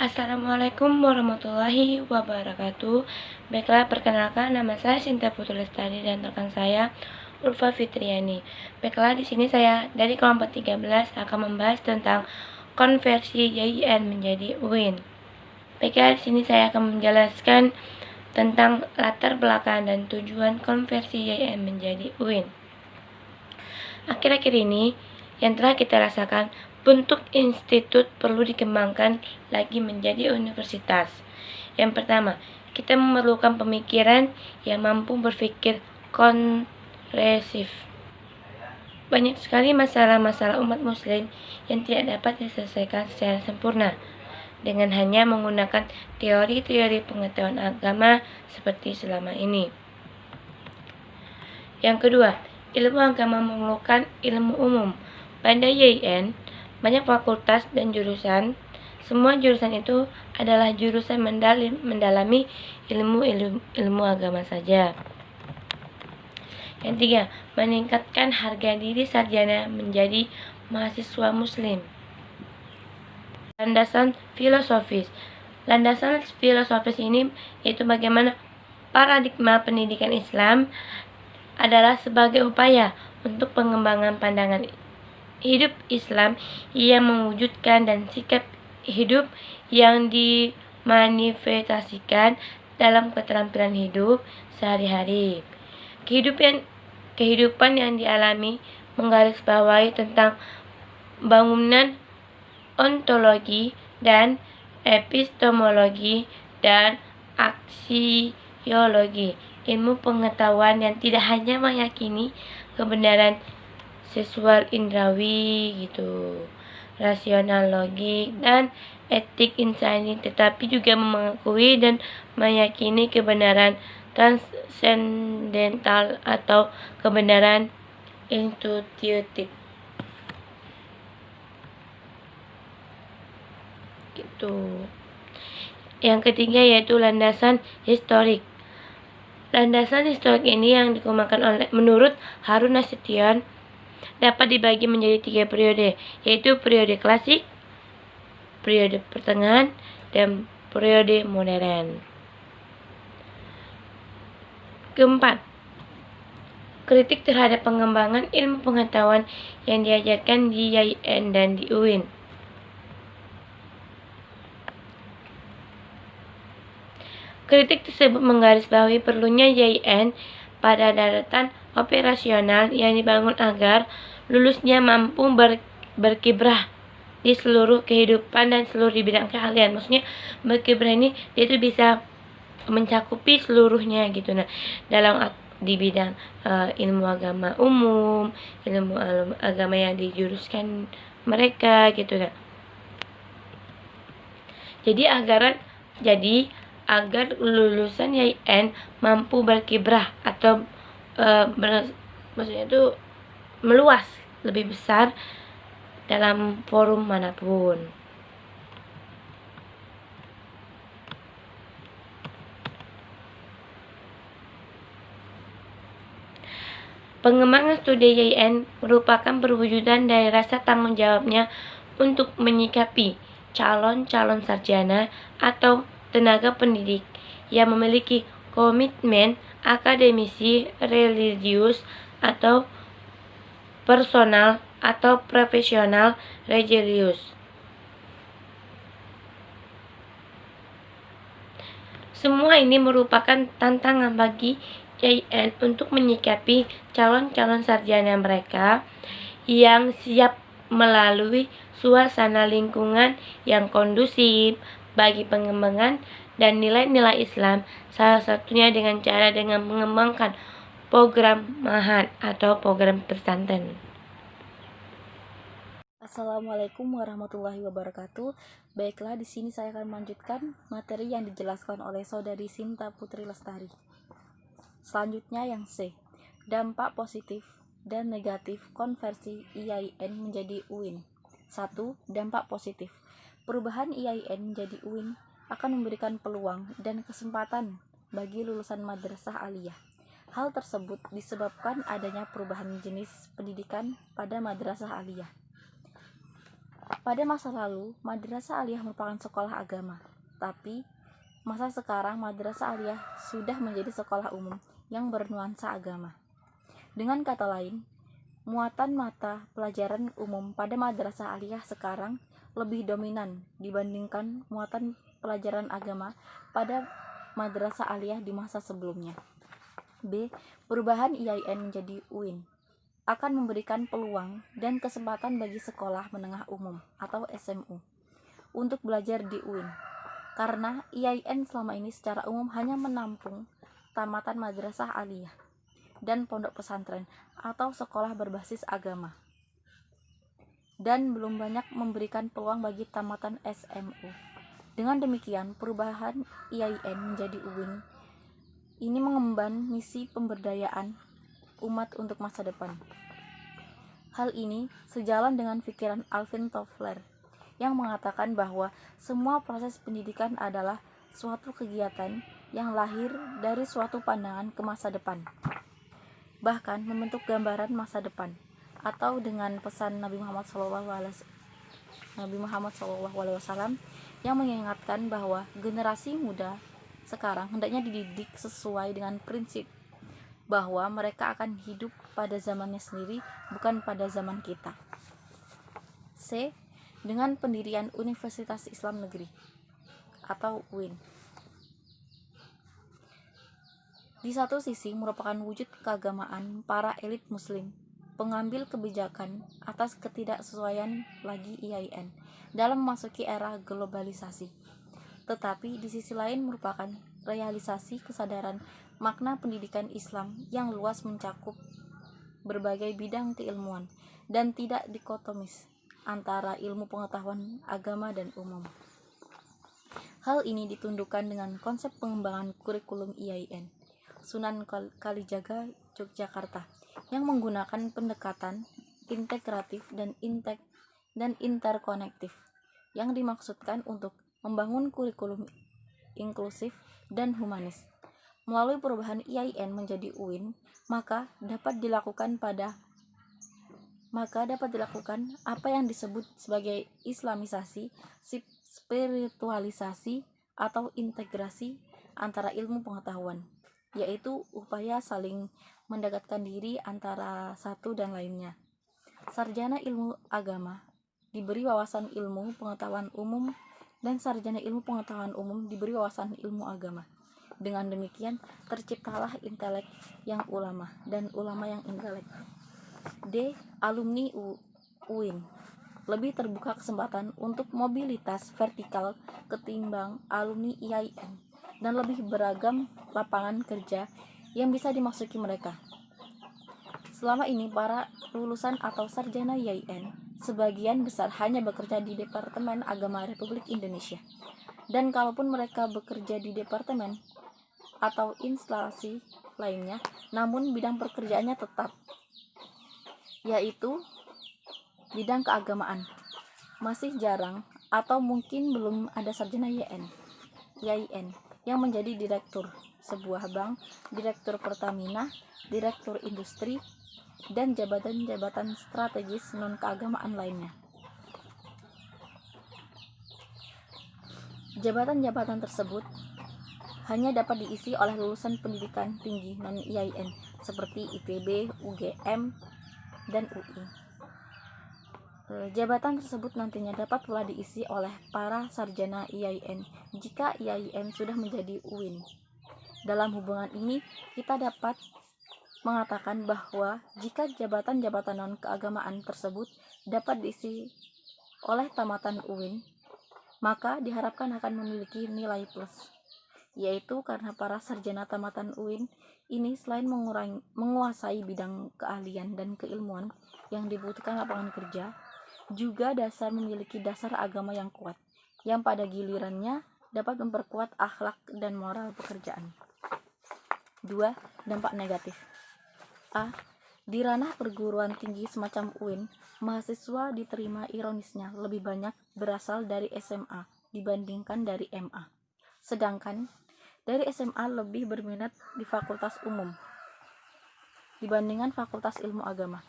Assalamualaikum warahmatullahi wabarakatuh. Baiklah, perkenalkan nama saya Sinta Putri Lestari dan rekan saya Ulfa Fitriani. Baiklah, di sini saya dari kelompok 13 akan membahas tentang konversi YIN menjadi UIN. Baiklah, di sini saya akan menjelaskan tentang latar belakang dan tujuan konversi YIN menjadi UIN. Akhir-akhir ini yang telah kita rasakan, bentuk institut perlu dikembangkan lagi menjadi universitas. Yang pertama, kita memerlukan pemikiran yang mampu berpikir konsep. Banyak sekali masalah-masalah umat muslim yang tidak dapat diselesaikan secara sempurna dengan hanya menggunakan teori-teori pengetahuan agama seperti selama ini. Yang kedua, ilmu agama memerlukan ilmu umum. Pada YIN, banyak fakultas dan jurusan. Semua jurusan itu adalah jurusan mendalami ilmu agama saja. Yang tiga, meningkatkan harga diri sarjana menjadi mahasiswa muslim. Landasan filosofis. Landasan filosofis ini yaitu bagaimana paradigma pendidikan Islam adalah sebagai upaya untuk pengembangan pandangan hidup Islam yang mewujudkan dan sikap hidup yang dimanifestasikan dalam keterampilan hidup sehari-hari. Kehidupan yang dialami menggarisbawahi tentang bangunan ontologi dan epistemologi dan aksiologi, ilmu pengetahuan yang tidak hanya meyakini kebenaran seksual indrawi rasional, logik, dan etik insani, tetapi juga mengakui dan meyakini kebenaran transendental atau kebenaran intuitif. Yang ketiga yaitu landasan historik. Landasan historik ini yang dikembangkan menurut Harun Nasution dapat dibagi menjadi 3 periode, yaitu periode klasik, periode pertengahan, dan periode modern. Keempat, kritik terhadap pengembangan ilmu pengetahuan yang diajarkan di YIN dan di UIN. Kritik tersebut menggarisbawahi perlunya YIN pada daratan operasional yang dibangun agar lulusnya mampu berkiprah di seluruh kehidupan dan seluruh di bidang keahlian. Maksudnya berkiprah ini dia itu bisa mencakupi seluruhnya Nah, di bidang ilmu agama umum, ilmu agama yang dijuruskan mereka Nah. Jadi agar lulusan YIN mampu berkiprah atau maksudnya itu meluas lebih besar dalam forum manapun. Pengembangan studi YIN merupakan perwujudan dari rasa tanggung jawabnya untuk menyikapi calon-calon sarjana atau tenaga pendidik yang memiliki komitmen akademisi, religius, atau personal atau profesional religius. Semua ini merupakan tantangan bagi YIN untuk menyikapi calon-calon sarjana mereka yang siap melalui suasana lingkungan yang kondusif bagi pengembangan dan nilai-nilai Islam, salah satunya dengan mengembangkan program mahat atau program pesantren. Assalamualaikum warahmatullahi wabarakatuh. Baiklah, di sini saya akan melanjutkan materi yang dijelaskan oleh saudari Sinta Putri Lestari. Selanjutnya yang C, dampak positif dan negatif konversi YIN menjadi UIN. 1. Dampak positif. Perubahan YIN menjadi UIN akan memberikan peluang dan kesempatan bagi lulusan madrasah aliyah. Hal tersebut disebabkan adanya perubahan jenis pendidikan pada madrasah aliyah. Pada masa lalu, Madrasah Aliyah merupakan sekolah agama, tapi masa sekarang Madrasah Aliyah sudah menjadi sekolah umum yang bernuansa agama. Dengan kata lain, muatan mata pelajaran umum pada Madrasah Aliyah sekarang lebih dominan dibandingkan muatan pelajaran agama pada Madrasah Aliyah di masa sebelumnya. B. Perubahan IAIN menjadi UIN akan memberikan peluang dan kesempatan bagi sekolah menengah umum atau SMU untuk belajar di UIN, karena IAIN selama ini secara umum hanya menampung tamatan Madrasah Aliyah dan pondok pesantren atau sekolah berbasis agama, dan belum banyak memberikan peluang bagi tamatan SMU. Dengan demikian, perubahan IAIN menjadi UIN ini mengemban misi pemberdayaan umat untuk masa depan. Hal ini sejalan dengan pikiran Alvin Toffler yang mengatakan bahwa semua proses pendidikan adalah suatu kegiatan yang lahir dari suatu pandangan ke masa depan, bahkan membentuk gambaran masa depan, atau dengan pesan Nabi Muhammad SAW yang mengingatkan bahwa generasi muda sekarang hendaknya dididik sesuai dengan prinsip bahwa mereka akan hidup pada zamannya sendiri, bukan pada zaman kita. C. Dengan pendirian Universitas Islam Negeri atau UIN. Di satu sisi merupakan wujud keagamaan para elit muslim, pengambil kebijakan atas ketidaksesuaian lagi IAIN dalam memasuki era globalisasi. Tetapi di sisi lain merupakan realisasi kesadaran makna pendidikan Islam yang luas mencakup berbagai bidang keilmuan dan tidak dikotomis antara ilmu pengetahuan agama dan umum. Hal ini ditundukkan dengan konsep pengembangan kurikulum IAIN Sunan Kalijaga, Yogyakarta, yang menggunakan pendekatan integratif dan interkonektif yang dimaksudkan untuk membangun kurikulum inklusif dan humanis. Melalui perubahan IAIN menjadi UIN, maka dapat dilakukan apa yang disebut sebagai islamisasi, spiritualisasi, atau integrasi antara ilmu pengetahuan, yaitu upaya saling mendekatkan diri antara satu dan lainnya. Sarjana ilmu agama diberi wawasan ilmu pengetahuan umum, dan sarjana ilmu pengetahuan umum diberi wawasan ilmu agama. Dengan demikian, terciptalah intelek yang ulama dan ulama yang intelek. D. Alumni UIN lebih terbuka kesempatan untuk mobilitas vertikal ketimbang alumni IAIN, dan lebih beragam lapangan kerja yang bisa dimasuki mereka. Selama ini, para lulusan atau sarjana IAIN sebagian besar hanya bekerja di Departemen Agama Republik Indonesia, dan kalaupun mereka bekerja di departemen atau instalasi lainnya, namun bidang pekerjaannya tetap, yaitu bidang keagamaan. Masih jarang atau mungkin belum ada sarjana IAIN yang menjadi direktur sebuah bank, direktur Pertamina, direktur industri, dan jabatan-jabatan strategis non-keagamaan lainnya. Jabatan-jabatan tersebut hanya dapat diisi oleh lulusan pendidikan tinggi non-IAIN seperti IPB, UGM, dan UI. Jabatan tersebut nantinya dapat pula diisi oleh para sarjana IAIN jika IAIN sudah menjadi UIN. Dalam hubungan ini, kita dapat mengatakan bahwa jika jabatan-jabatan non-keagamaan tersebut dapat diisi oleh tamatan UIN, maka diharapkan akan memiliki nilai plus, yaitu karena para sarjana tamatan UIN ini selain menguasai bidang keahlian dan keilmuan yang dibutuhkan lapangan kerja, juga memiliki dasar agama yang kuat, yang pada gilirannya dapat memperkuat akhlak dan moral pekerjaan. 2. Dampak negatif. A. Di ranah perguruan tinggi semacam UIN, mahasiswa diterima ironisnya lebih banyak berasal dari SMA dibandingkan dari MA. Sedangkan dari SMA lebih berminat di fakultas umum dibandingkan fakultas ilmu agama.